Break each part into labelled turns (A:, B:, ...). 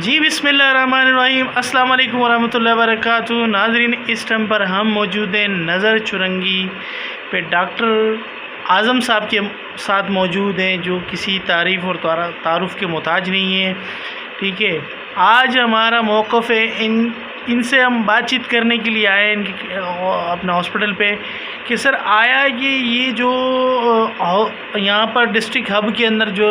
A: جی بسم اللہ الرحمن الرحیم، السلام علیکم ورحمۃ اللہ وبرکاتہ۔ ناظرین، اس ٹائم پر ہم موجود ہیں نظر چرنگی پہ ڈاکٹر اعظم صاحب کے ساتھ موجود ہیں، جو کسی تعریف اور تعارف کے محتاج نہیں ہیں۔ ٹھیک ہے، آج ہمارا موقف ہے ان سے ہم بات چیت کرنے کے لیے آئے ہیں اپنا ہاسپٹل پہ کہ سر آیا یہ جو یہاں پر ڈسٹرکٹ ہب کے اندر جو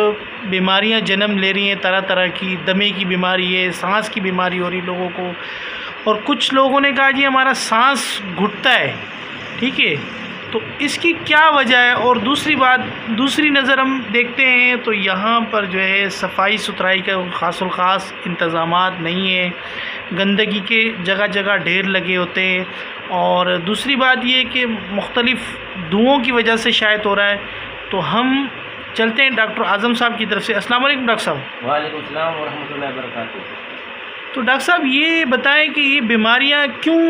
A: بیماریاں جنم لے رہی ہیں، طرح طرح کی دمے کی بیماری ہے، سانس کی بیماری ہو رہی لوگوں کو، اور کچھ لوگوں نے کہا جی ہمارا سانس گھٹتا ہے۔ ٹھیک ہے، تو اس کی کیا وجہ ہے؟ اور دوسری نظر ہم دیکھتے ہیں تو یہاں پر جو ہے صفائی ستھرائی کا خاص الخاص انتظامات نہیں ہیں، گندگی کے جگہ جگہ ڈھیر لگے ہوتے ہیں، اور دوسری بات یہ کہ مختلف دھوؤں کی وجہ سے شاید ہو رہا ہے۔ تو ہم چلتے ہیں ڈاکٹر اعظم صاحب کی طرف سے۔ السلام علیکم ڈاکٹر صاحب۔
B: وعلیکم السلام ورحمۃ اللہ وبرکاتہ۔
A: تو ڈاکٹر صاحب یہ بتائیں کہ یہ بیماریاں کیوں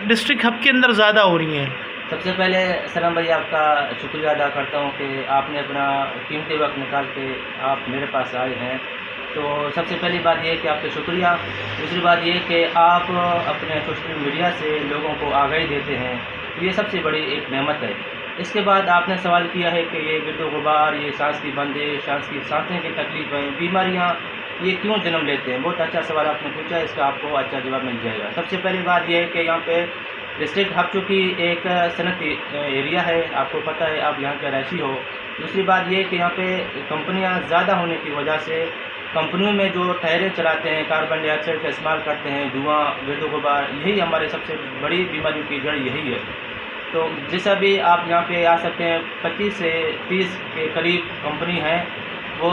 A: ڈسٹرکٹ ہب کے اندر زیادہ ہو رہی ہیں؟
B: سب سے پہلے سلام بھائی، آپ کا شکریہ ادا کرتا ہوں کہ آپ نے اپنا قیمتی وقت نکال کے آپ میرے پاس آئے ہیں۔ تو سب سے پہلی بات یہ ہے کہ آپ کا شکریہ۔ دوسری بات یہ کہ آپ اپنے سوشل میڈیا سے لوگوں کو آگاہی دیتے ہیں، یہ سب سے بڑی ایک نعمت ہے۔ اس کے بعد آپ نے سوال کیا ہے کہ یہ گرد و غبار، یہ سانس کی بندش، سانسیں کی تکلیفیں، بیماریاں یہ کیوں جنم لیتے ہیں؟ بہت اچھا سوال آپ نے پوچھا، اس کا آپ کو اچھا جواب مل جائے گا۔ سب سے پہلی بات یہ ہے کہ یہاں پہ ڈسٹرکٹ ہب چونکہ ایک صنعتی ایریا ہے، آپ کو پتہ ہے، آپ یہاں کے رہائشی ہو۔ دوسری بات یہ کہ یہاں پہ کمپنیاں زیادہ ہونے کی وجہ سے کمپنیوں میں جو ٹائریں چلاتے ہیں، کاربن ڈائی آکسائڈ کا استعمال کرتے ہیں، دھواں، گرد و غبار، یہی ہمارے سب سے بڑی بیماریوں کی جڑ یہی ہے۔ تو جیسا بھی آپ یہاں پہ آ سکتے ہیں، 25 سے 30 کے قریب کمپنی ہیں، وہ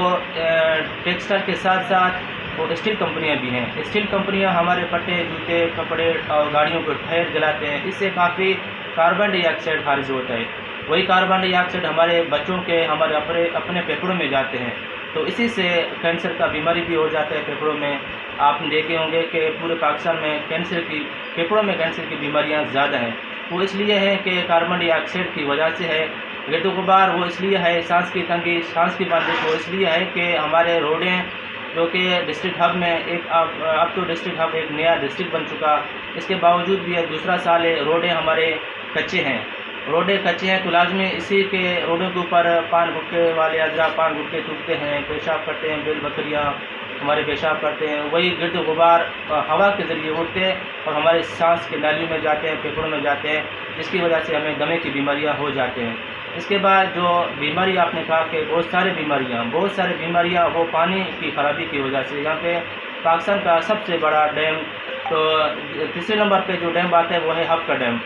B: ٹیکسٹائل کے ساتھ ساتھ وہ اسٹیل کمپنیاں بھی ہیں۔ اسٹیل کمپنیاں ہمارے پٹے، جوتے، کپڑے اور گاڑیوں کو ٹائر جلاتے ہیں، اس سے کافی کاربن ڈائی آکسائڈ خارج ہوتا ہے۔ وہی کاربن ڈائی آکسائڈ ہمارے بچوں کے، ہمارے اپنے پھیپھڑوں میں جاتے ہیں، تو اسی سے کینسر کا بیماری بھی ہو جاتا ہے پھیپھڑوں میں۔ آپ نے دیکھے ہوں گے کہ پورے پاکستان میں پھیپھڑوں میں کینسر کی بیماریاں زیادہ ہیں۔ وہ اس لیے ہے کہ کاربن ڈائی آکسائڈ کی وجہ سے ہے۔ گرد و غبار وہ اس لیے ہے، سانس کی تنگی، سانس کی بندش وہ اس لیے ہے کہ ہمارے روڈیں جو کہ ڈسٹرکٹ ہب میں اب تو ڈسٹرکٹ ہب ایک نیا ڈسٹرکٹ بن چکا، اس کے باوجود بھی دوسرا سال ہے، روڈیں ہمارے کچے ہیں۔ روڈیں کچے ہیں تو لازمی اسی کے روڈوں کے اوپر پان گٹکے والے حضرات پان گٹکے تھوکتے ہیں، پیشاب کرتے ہیں، بیل بکریاں ہمارے پیشاب کرتے ہیں، وہی گرد و غبار ہوا کے ذریعے اڑتے ہیں اور ہمارے سانس کے نالیوں میں جاتے ہیں، پھیپھڑوں میں جاتے ہیں، جس کی وجہ سے ہمیں دمے کی بیماریاں ہو جاتے ہیں۔ اس کے بعد جو بیماری آپ نے کہا کہ بہت سارے بیماریاں وہ پانی کی خرابی کی وجہ سے۔ یہاں پہ پاکستان کا سب سے بڑا ڈیم، تو تیسرے نمبر پہ جو ڈیم آتا ہے وہ ہے ہب کا ڈیم۔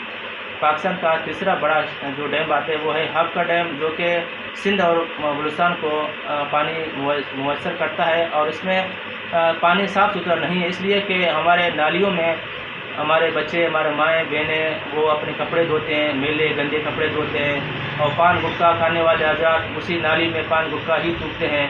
B: پاکستان کا تیسرا بڑا جو ڈیم آتا ہے وہ ہے ہب کا ڈیم، جو کہ سندھ اور بلوچستان کو پانی میسر کرتا ہے، اور اس میں پانی صاف ستھرا نہیں ہے، اس لیے کہ ہمارے نالیوں میں ہمارے بچے، ہمارے مائیں بہنیں وہ اپنے کپڑے دھوتے ہیں، میلے گندے کپڑے دھوتے ہیں، اور پان گٹکا کھانے والے حضرات اسی نالی میں پان گٹکا ہی تھوکتے ہیں۔